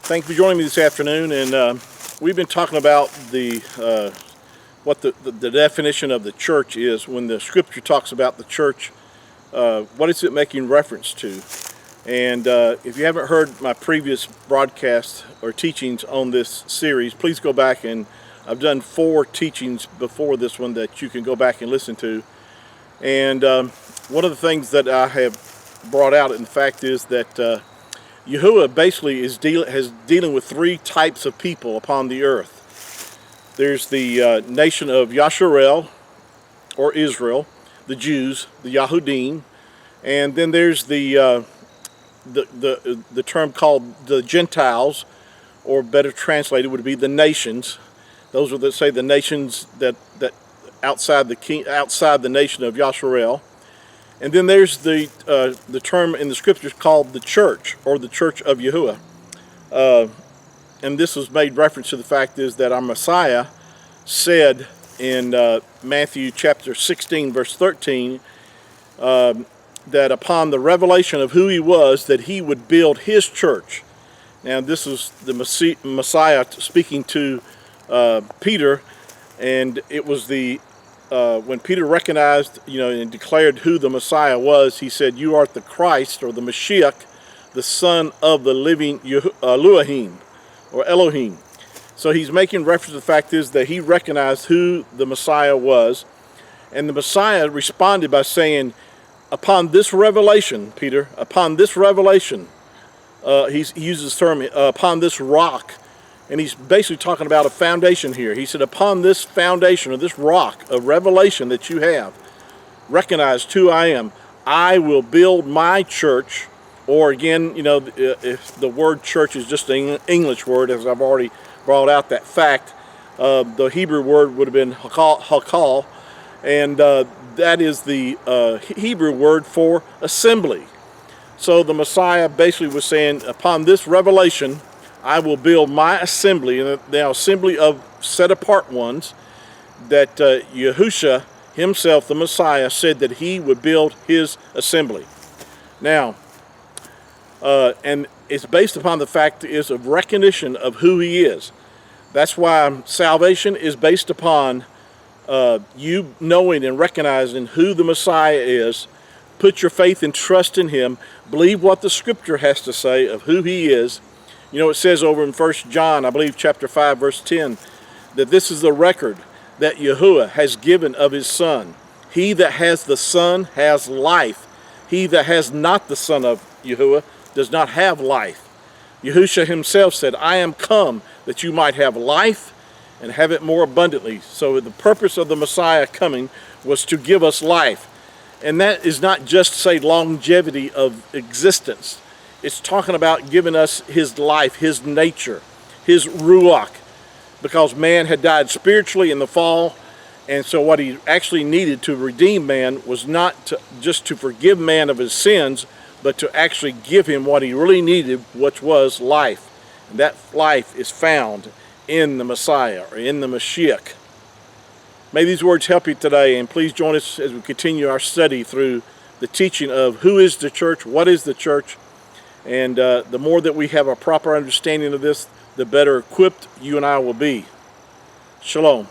Thank you for joining me this afternoon, and we've been talking about what the definition of the church is. When the scripture talks about the church, what is it making reference to? And if you haven't heard my previous broadcasts or teachings on this series, please go back, and I've done 4 teachings before this one that you can go back and listen to. And one of the things that I have brought out, in fact, is that Yahusha basically is dealing with 3 types of people upon the earth. There's the nation of Yasharel, or Israel, the Jews, the Yahudim, and then there's the term called the Gentiles, or better translated would be the nations. Those are the nations that outside the nation of Yasharel. And then there's the term in the scriptures called the church, or the church of Yahusha. And this was made reference to the fact is that our Messiah said in Matthew chapter 16, verse 13, that upon the revelation of who he was, that he would build his church. Now this is the Messiah speaking to Peter, and it was when Peter recognized, and declared who the Messiah was, he said, "You art the Christ," or the Mashiach, the Son of the living Elohim, or Elohim. So he's making reference to the fact is that he recognized who the Messiah was, and the Messiah responded by saying, "Upon this revelation, Peter, upon this revelation," he uses the term, "upon this rock." And he's basically talking about a foundation here. He said, upon this foundation, or this rock of revelation that you have, recognized who I am, I will build my church. Or again, if the word church is just an English word, as I've already brought out that fact, the Hebrew word would have been hakal, and that is the Hebrew word for assembly. So the Messiah basically was saying, upon this revelation, I will build my assembly, and the assembly of set-apart ones, that Yahusha himself, the Messiah, said that he would build his assembly. Now, and it's based upon the fact is of recognition of who he is. That's why salvation is based upon you knowing and recognizing who the Messiah is. Put your faith and trust in him. Believe what the scripture has to say of who he is. It says over in 1 John, I believe, chapter 5, verse 10, that this is the record that Yahusha has given of his Son. He that has the Son has life. He that has not the Son of Yahusha does not have life. Yahusha himself said, I am come that you might have life and have it more abundantly. So the purpose of the Messiah coming was to give us life. And that is not just, say, longevity of existence. It's talking about giving us his life, his nature, his ruach, because man had died spiritually in the fall, and so what he actually needed to redeem man was not just to forgive man of his sins, but to actually give him what he really needed, which was life. And that life is found in the Messiah, or in the Mashiach. May these words help you today, and please join us as we continue our study through the teaching of who is the church, what is the church. And the more that we have a proper understanding of this, the better equipped you and I will be. Shalom.